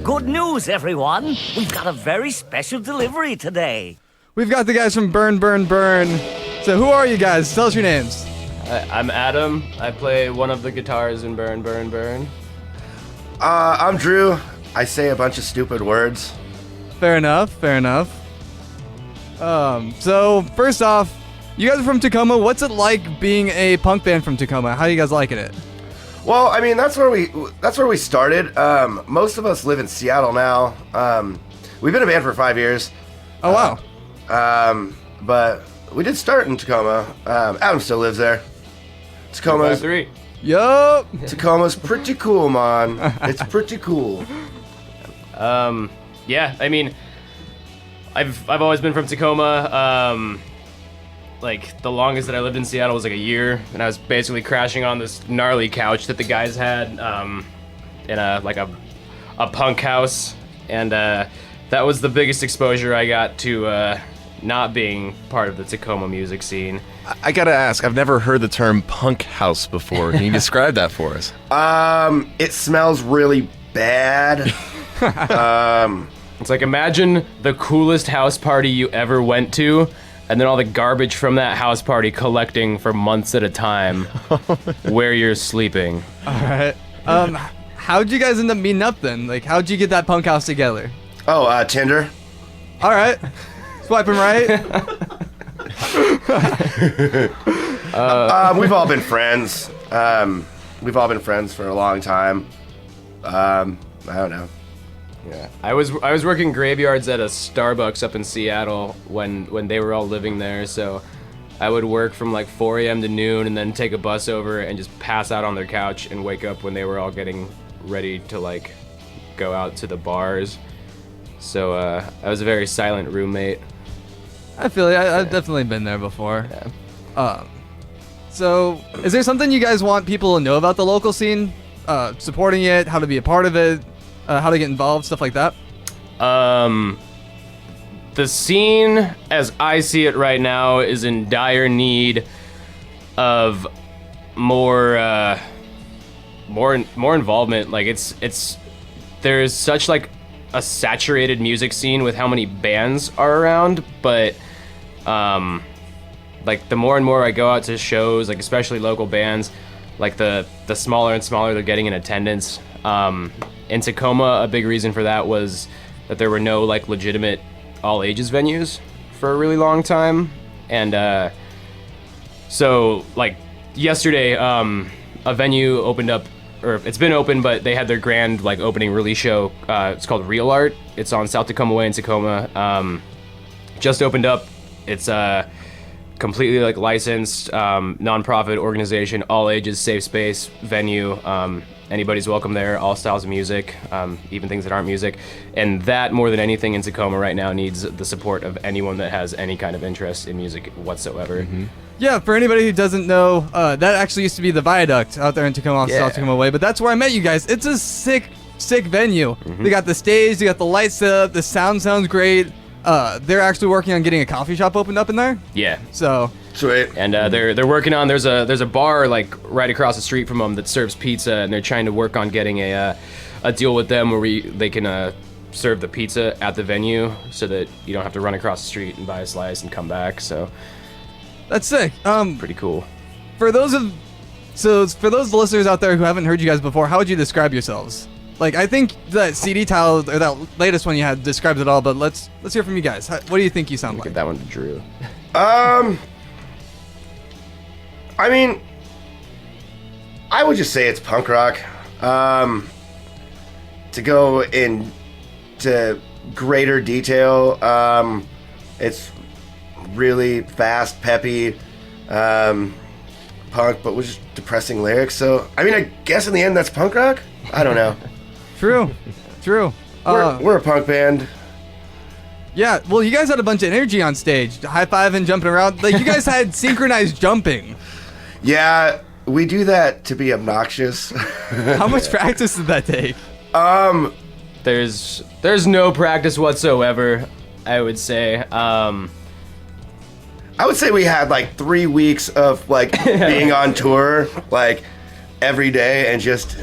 Good news, everyone. We've got a very special delivery today. We've got the guys from Burn, Burn, Burn. So who are you guys? Tell us your names. I'm Adam. I play one of the guitars in Burn, Burn, Burn. I'm Drew. I say a bunch of stupid words. Fair enough, fair enough. So first off, you guys are from Tacoma. What's it like being a punk band from Tacoma? How are you guys liking it? Well, I mean, that's where we started. Most of us live in Seattle now. We've been a band for 5 years. Oh wow. But we did start in Tacoma. Adam still lives there. Tacoma's 3. Yup. Tacoma's pretty cool, man. It's pretty cool. Yeah, I mean, I've always been from Tacoma. Like, the longest that I lived in Seattle was like a year, and I was basically crashing on this gnarly couch that the guys had in a punk house, and that was the biggest exposure I got to not being part of the Tacoma music scene. I gotta ask, I've never heard the term punk house before. Can you describe that for us? It smells really bad. It's like, imagine the coolest house party you ever went to, and then all the garbage from that house party collecting for months at a time where you're sleeping. All right. How'd you guys end up meeting up then? Like, how'd you get that punk house together? Oh, Tinder. All right. Swiping right. We've all been friends. We've all been friends for a long time. I don't know. Yeah, I was working graveyards at a Starbucks up in Seattle when they were all living there, so I would work from like 4 a.m. to noon and then take a bus over and just pass out on their couch and wake up when they were all getting ready to like go out to the bars. So I was a very silent roommate. I feel like I've definitely been there before. Yeah. So is there something you guys want people to know about the local scene? Supporting it, how to be a part of it, how to get involved, stuff like that? The scene, as I see it right now, is in dire need of more involvement. Like there's such like a saturated music scene with how many bands are around, but like the more and more I go out to shows, like especially local bands, like the smaller and smaller they're getting in attendance. In Tacoma, a big reason for that was that there were no like legitimate all ages venues for a really long time, and so like yesterday, a venue opened up, or it's been open, but they had their grand like opening release show. It's called Real Art. It's on South Tacoma Way in Tacoma. Just opened up. It's completely like licensed nonprofit organization, all ages, safe space venue. Anybody's welcome there, all styles of music, even things that aren't music. And that, more than anything in Tacoma right now, needs the support of anyone that has any kind of interest in music whatsoever. Mm-hmm. Yeah, for anybody who doesn't know, that actually used to be the Viaduct out there in Tacoma off South Tacoma Way, but that's where I met you guys. It's a sick venue. Mm-hmm. They got the stage, they got the lights set up, the sound sounds great. They're actually working on getting a coffee shop opened up in there. Yeah. So sweet. And they're working on, there's a bar like right across the street from them that serves pizza, and they're trying to work on getting a deal with them where they can serve the pizza at the venue so that you don't have to run across the street and buy a slice and come back. So that's sick. Pretty cool. For those listeners out there who haven't heard you guys before, how would you describe yourselves? Like, I think that CD title, or that latest one you had, describes it all, but let's hear from you guys. What do you think you sound like? Give that one to Drew. I mean, I would just say it's punk rock. To go into greater detail, it's really fast, peppy, punk, but with just depressing lyrics. So, I mean, I guess in the end that's punk rock? I don't know. True. We're a punk band. Yeah, well, you guys had a bunch of energy on stage, high-fiving, jumping around. Like, you guys had synchronized jumping. Yeah, we do that to be obnoxious. How much practice did that take? There's no practice whatsoever, I would say. I would say we had like 3 weeks of like being on tour, like every day, and just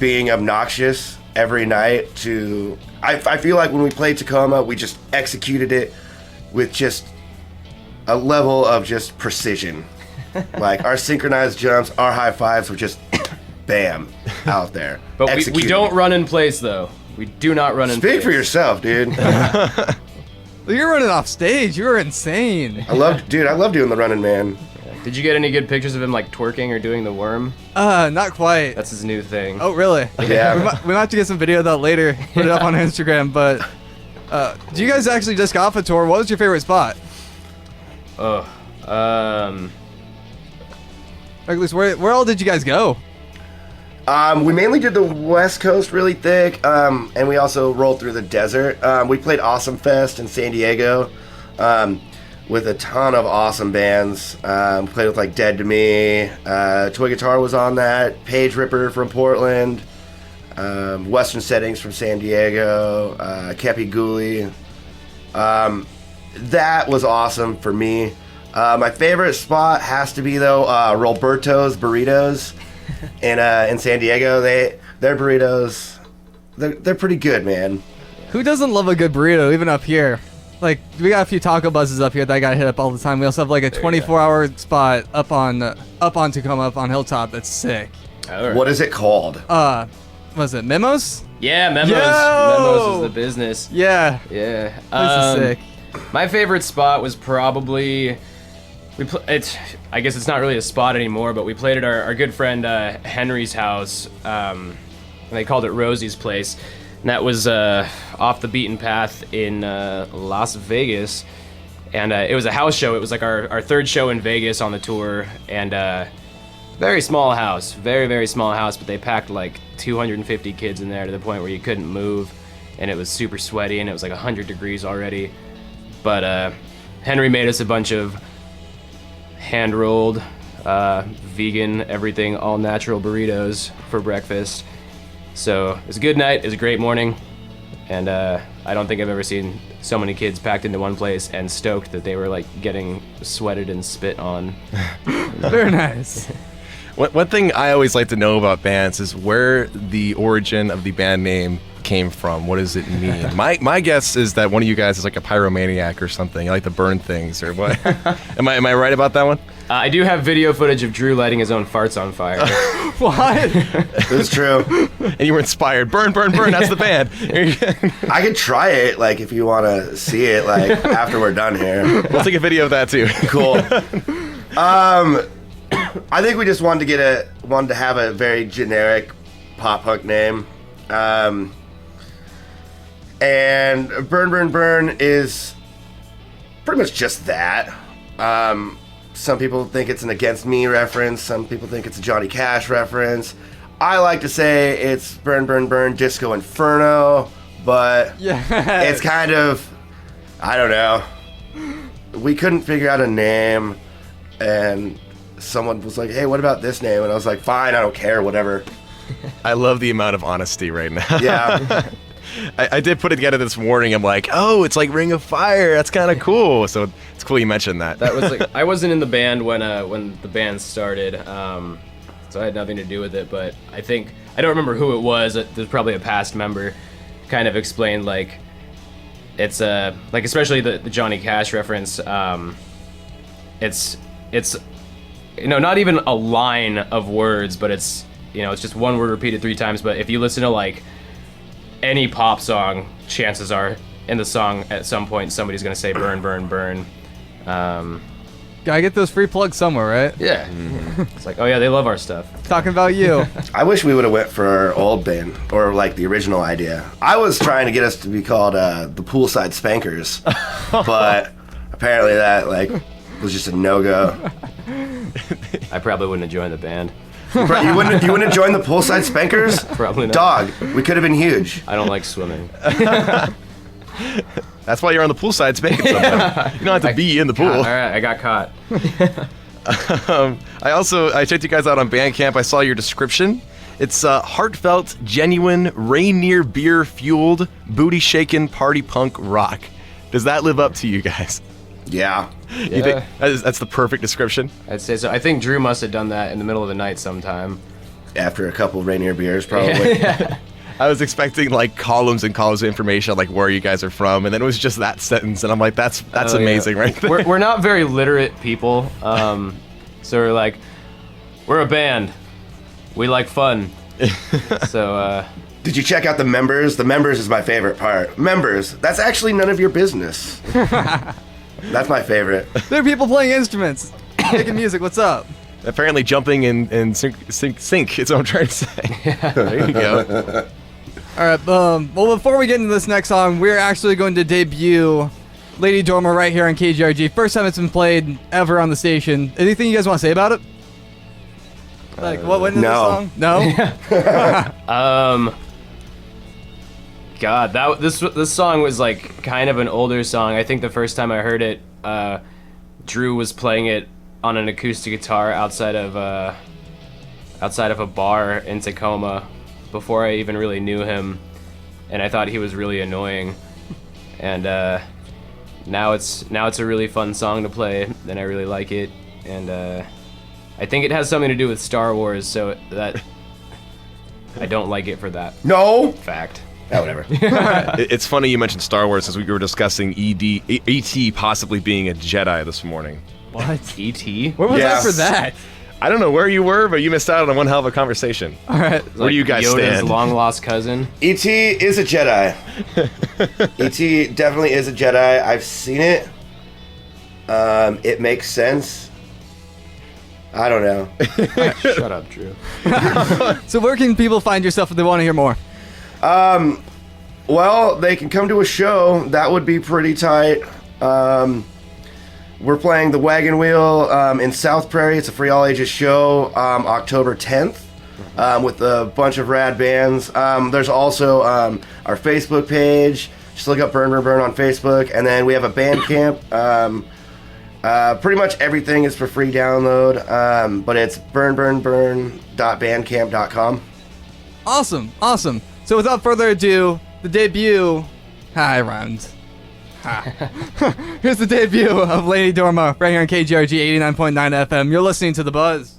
being obnoxious. every night to. I feel like when we played Tacoma, we just executed it with just a level of just precision. Like our synchronized jumps, our high fives were just bam out there. But we Executed. don't run in place though. We do not run in place. Speak for yourself, dude. You're running off stage. You're insane. I love doing the running man. Did you get any good pictures of him like twerking or doing the worm? Not quite. That's his new thing. Oh, really? Yeah. We might have to get some video of that later. Put it up on Instagram. But do you guys actually just got off a tour? What was your favorite spot? Oh, Or at least where all did you guys go? We mainly did the West Coast really thick, and we also rolled through the desert. We played Awesome Fest in San Diego with a ton of awesome bands. Played with like Dead to Me, Toy Guitar was on that, Page Ripper from Portland, Western Settings from San Diego, Kepi Ghoulie. That was awesome for me. My favorite spot has to be though Roberto's Burritos in San Diego. Their burritos, they're pretty good, man. Who doesn't love a good burrito, even up here? Like, we got a few taco buses up here that got hit up all the time. We also have like a 24-hour spot up on Tacoma, up on Hilltop. That's sick. all right. What is it called? Was it Memos? Yeah, Memos. Yo! Memos is the business. Yeah. Yeah. This is sick. My favorite spot was probably I guess it's not really a spot anymore, but we played at our good friend Henry's house. And they called it Rosie's Place. And that was off the beaten path in Las Vegas. And it was a house show. It was like our third show in Vegas on the tour. And very small house. Very, very small house. But they packed like 250 kids in there to the point where you couldn't move. And it was super sweaty. And it was like 100 degrees already. But Henry made us a bunch of hand-rolled, vegan, everything, all-natural burritos for breakfast. So it was a good night, it was a great morning, and I don't think I've ever seen so many kids packed into one place and stoked that they were like getting sweated and spit on. Very nice. One thing I always like to know about bands is where the origin of the band name came from. What does it mean? My guess is that one of you guys is like a pyromaniac or something. You like to burn things or what? Am I right about that one? I do have video footage of Drew lighting his own farts on fire. What? It's true. And you were inspired. Burn, burn, burn. That's the band. I could try it, like, if you want to see it, like, after we're done here. We'll take a video of that too. Cool. I think we just wanted to have a very generic pop punk name. And Burn Burn Burn is pretty much just that. Some people think it's an Against Me reference. Some people think it's a Johnny Cash reference. I like to say it's Burn Burn Burn Disco Inferno, but Yeah. it's kind of, I don't know. We couldn't figure out a name, and someone was like, hey, what about this name? And I was like, fine, I don't care, whatever. I love the amount of honesty right now. Yeah. I did put it together this morning. I'm like, oh, it's like Ring of Fire. That's kind of cool. So it's cool you mentioned that. That was like, I wasn't in the band when the band started, so I had nothing to do with it. But I don't remember who it was. There's probably a past member, kind of explained like it's like especially the Johnny Cash reference. It's not even a line of words, but it's just one word repeated 3 times. But if you listen to like any pop song, chances are in the song at some point somebody's gonna say burn, burn, burn. Gotta get those free plugs somewhere, right? Yeah. It's like, oh yeah, they love our stuff. Talking about you. I wish we would have went for our old band, or like the original idea. I was trying to get us to be called the Poolside Spankers, but apparently that like was just a no-go. I probably wouldn't have joined the band. You wouldn't have joined the Poolside Spankers? Probably not. Dog, we could have been huge. I don't like swimming. That's why you're on the poolside spanking someone. You don't have to be in the pool. All right, I got caught. I checked you guys out on Bandcamp. I saw your description. It's heartfelt, genuine, Rainier beer fueled, booty shaking party punk rock. Does that live up to you guys? Yeah. You think that's the perfect description? I'd say so. I think Drew must have done that in the middle of the night sometime. After a couple Rainier beers, probably. Yeah. I was expecting like columns and columns of information on like where you guys are from, and then it was just that sentence, and I'm like, that's Oh, amazing, yeah. right there. We're not very literate people, so we're like, we're a band. We like fun. So, Did you check out the members? The members is my favorite part. Members, that's actually none of your business. That's my favorite. There are people playing instruments, making music. What's up? Apparently jumping in sync is what I'm trying to say. There you go. All right. Well, before we get into this next song, we're actually going to debut Lady Dormer right here on KGRG. First time it's been played ever on the station. Anything you guys want to say about it? Like, what went into no. the song? No? God, this song was like kind of an older song. I think the first time I heard it, Drew was playing it on an acoustic guitar outside of a bar in Tacoma before I even really knew him, and I thought he was really annoying. And now it's a really fun song to play, and I really like it. And I think it has something to do with Star Wars, so that I don't like it for that No. fact. Oh, whatever. It's funny you mentioned Star Wars, as we were discussing E.T. possibly being a Jedi this morning. What? E.T.? Where was Yes. I for that? I don't know where you were, but you missed out on one hell of a conversation. All right. Where do you guys Yoda's stand? long lost cousin. E.T. is a Jedi. E.T. definitely is a Jedi. I've seen it. It makes sense. I don't know. Shut up, Drew. So where can people find yourself if they want to hear more? Well, they can come to a show. That would be pretty tight. We're playing the Wagon Wheel in South Prairie. It's a free all ages show, October 10th, with a bunch of rad bands. There's also our Facebook page. Just look up Burn Burn Burn on Facebook, and then we have a Bandcamp. Pretty much everything is for free download, but it's burnburnburn.bandcamp.com. Awesome. Awesome. So without further ado, the debut. Hi, round. Here's the debut of Lady Dorma right here on KGRG 89.9 FM. You're listening to The Buzz.